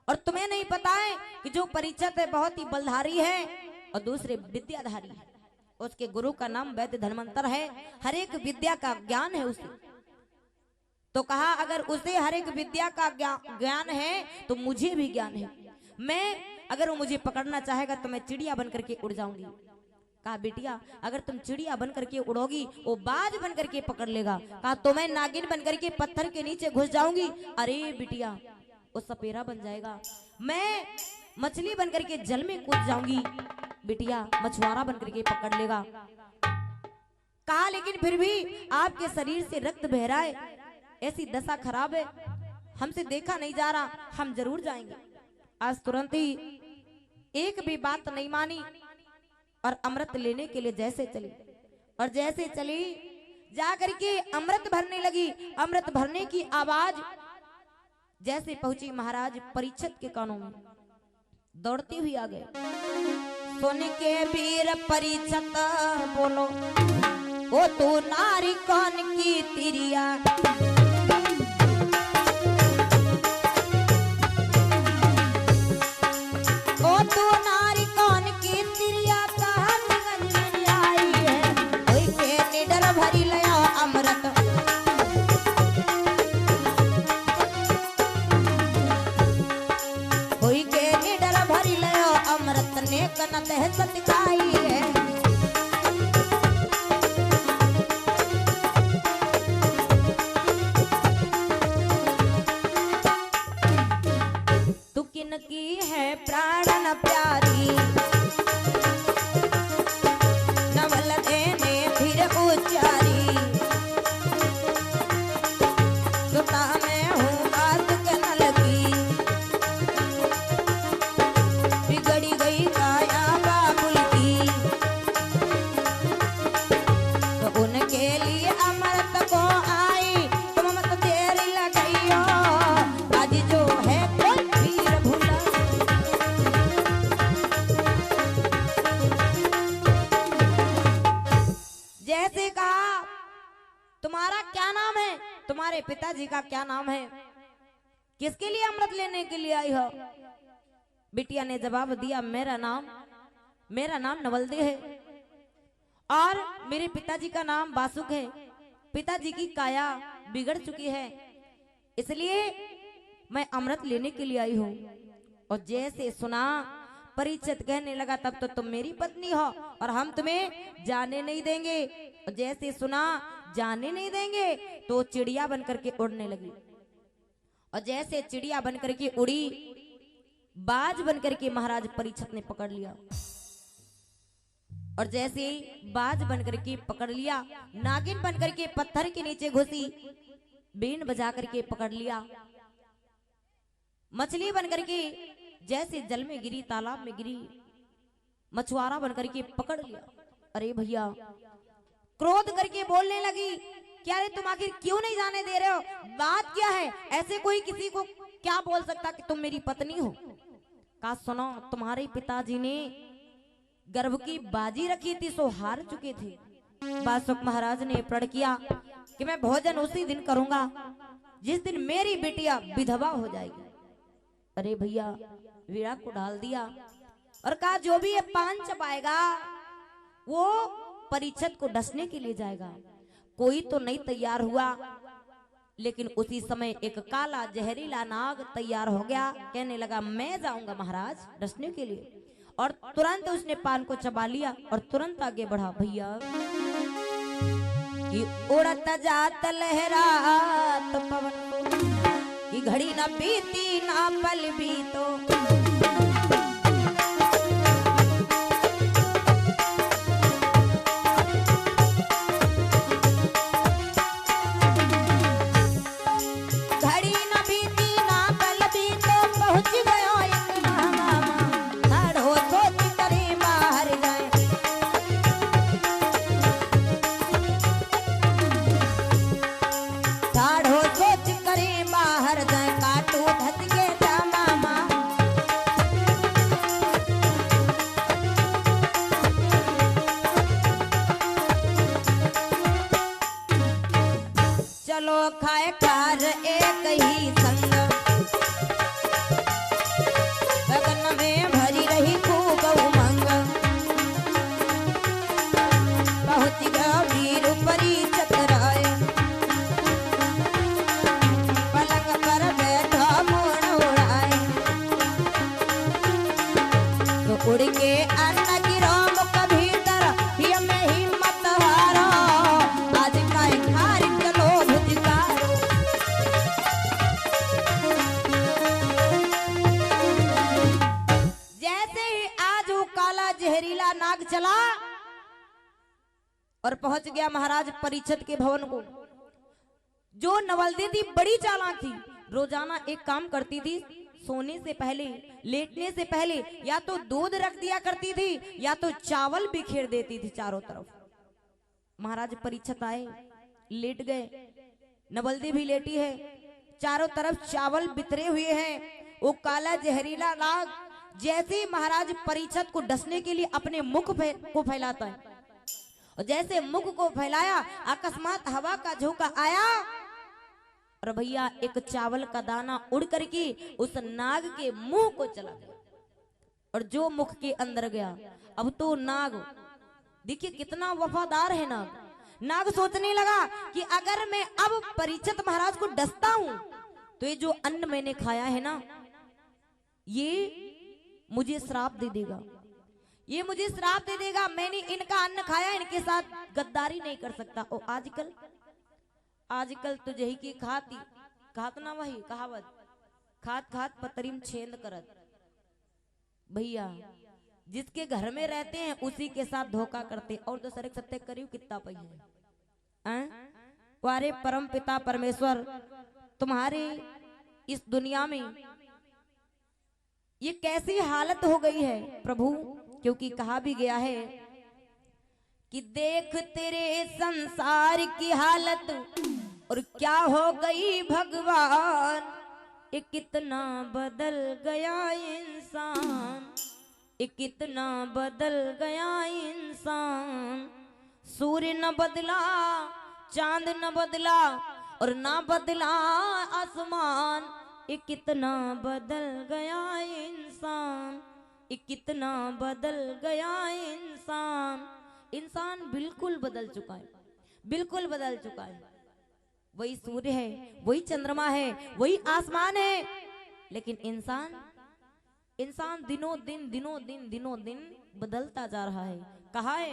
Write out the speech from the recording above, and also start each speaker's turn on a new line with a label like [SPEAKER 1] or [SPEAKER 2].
[SPEAKER 1] और तुम्हें नहीं पता है कि जो परीक्षित है बहुत ही बलधारी है और दूसरे विद्याधारी है। उसके गुरु का नाम वैद्य धन्वंतर है, हर एक विद्या का ज्ञान है उसे। तो कहा अगर उसे हर एक विद्या का ज्ञान है तो मुझे भी ज्ञान है। मैं अगर वो मुझे पकड़ना चाहेगा तो मैं चिड़िया बन करके उड़ जाऊंगी। कहा बेटिया अगर तुम चिड़िया बन करके उड़ोगी वो बाज बन करके पकड़ लेगा। कहा तो मैं नागिन बन करके पत्थर के नीचे घुस जाऊंगी। अरे बिटिया वो सपेरा बन जाएगा। मैं मछली बन करके जल में कूद जाऊंगी, बिटिया मछुआरा बन करके पकड़ लेगा। कहा लेकिन फिर भी आपके शरीर से रक्त बह रहा है, ऐसी दशा खराब है, हमसे देखा नहीं जा रहा, हम जरूर जाएंगे। आज तुरंत ही एक भी बात नहीं मानी और अमृत लेने के लिए जैसे चली और जैसे चली जाकर के अमृत भरने लगी। अमृत भरने की आवाज जैसे पहुंची महाराज परीक्षित के कानों में, दौड़ती हुई आ गए। सुन के वीर परीक्षित बोलो ओ तू नारी कौन की तिरिया, ओ तू नारी कौन की तिरिया, कहाँ गंज आई है कोई के निडर भरी लया अमृत, कोई के निडर भरी लया अमृत ने कनत है सतकाई है। तू किन की है प्राणन प्यारी, नवल देने फिर उचारी, सुता में हूँ बात के नल की, बिगड़ी गई काया बाबुल की, तो उनके लिए अमृत को आई तुम मत देर लगाइयो, आज जो है कोई वीर भूला। जैसे कहा तुम्हारा क्या नाम है, तुम्हारे पिताजी का क्या नाम है, किसके लिए अमृत लेने के लिए आई हो। बिटिया ने जवाब दिया मेरा नाम नवलदे है और मेरे पिताजी का नाम बासुक है। पिताजी की काया बिगड़ चुकी है इसलिए मैं अमृत लेने के लिए आई हूँ। और जैसे सुना परीक्षित कहने लगा तब तो तुम मेरी पत्नी हो और हम तुम्हें जाने नहीं देंगे। और जैसे सुना जाने नहीं देंगे तो चिड़िया बन करके उड़ने लगी। और जैसे चिड़िया बन करके उड़ी बाज बन करके महाराज परीक्षित ने पकड़ लिया। और जैसे बाज बन करके पकड़ लिया, नागिन बन करके पत्थर के नीचे घुसी, बीन बजा करके पकड़ लिया। मछली बन करके जैसे जल में गिरी, तालाब में गिरी, मछुआरा बन करके पकड़ लिया। अरे भैया क्रोध करके बोलने लगी क्या रे तुम आखिर क्यों नहीं जाने दे रहे हो, बात क्या है। ऐसे कोई किसी को क्या बोल सकता कि तुम मेरी पत्नी हो। कहा सुनो तुम्हारे पिताजी ने गर्भ की बाजी रखी थी सो हार चुके थे। बासुक महाराज ने प्रण किया कि मैं भोजन उसी दिन करूंगा जिस दिन मेरी बिटिया विधवा हो जाएगी। अरे भैया वीरा को डाल दिया और कहा जो भी ये पान चबाएगा वो परीक्षित को डसने के लिए जाएगा। कोई तो नहीं तैयार हुआ लेकिन उसी समय एक काला जहरीला नाग तैयार हो गया। कहने लगा मैं जाऊंगा महाराज डसने के लिए। और तुरंत उसने पान को चबा लिया और तुरंत आगे बढ़ा। भैया उड़त जात लहरात पवन, ये घड़ी न बीती ना पल बीतो, घड़ी न बीती ना पल बीतो, पहुंच गयो एक मामा, साढ़ो सोच करे बाहर जाए, साढ़ो सोच करे बाहर जाए, काटू धस के जा मामा। उड़ के अन्न गिरो मुख भीतर ही में हिम्मत हारो आज काय खार चलो भुजकारो। जैसे ही आज वो काला जहरीला नाग चला और पहुंच गया महाराज परीक्षित के भवन को। जो नवलदे थी बड़ी चालाक थी, रोजाना एक काम करती थी, सोने से पहले लेटने से पहले या तो दूध रख दिया करती थी या तो चावल बिखेर देती थी चारों तरफ। महाराज परीक्षित आए, लेट गए, नवलदे भी लेटी है, चारों तरफ चावल बितरे हुए हैं। वो काला जहरीला नाग जैसे ही महाराज परीक्षित को डसने के लिए अपने मुख को फैलाता है और जैसे मुख को फैलाया अकस्मात हवा का झोंका आया और भैया एक चावल का दाना उड़ करके उस नाग के मुंह को चला गया। और जो मुख के अंदर गया, अब तो नाग देखिए कितना वफादार है नाग। नाग सोचने लगा कि अगर मैं अब परीक्षित महाराज को डसता हूं तो ये जो अन्न मैंने खाया है ना, ये मुझे श्राप दे देगा, ये मुझे श्राप दे देगा। मैंने इनका अन्न खाया, इनके साथ गद्दारी नहीं कर सकता। और आजकल तुझे ही की खाती खात ना, वही कहावत, खात खात पतरीम छेद करत। भैया जिसके घर में रहते हैं उसी के साथ धोखा करते। और तो सर सत्य करियो कितना पही है। वारे परम पिता परमेश्वर तुम्हारे इस दुनिया में ये कैसी हालत हो गई है प्रभु, क्योंकि कहा भी गया है कि देख तेरे संसार की हालत और क्या हो गई भगवान, ये कितना बदल गया इंसान, ये कितना बदल गया इंसान। सूर्य न बदला, चांद न बदला और ना बदला आसमान, ये कितना बदल गया इंसान, ये कितना बदल गया इंसान। इंसान बिल्कुल बदल चुका है, बिल्कुल बदल चुका है। वही सूर्य है, वही चंद्रमा है, वही आसमान है, लेकिन इंसान दिनों दिन बदलता जा रहा है। कहाँ है?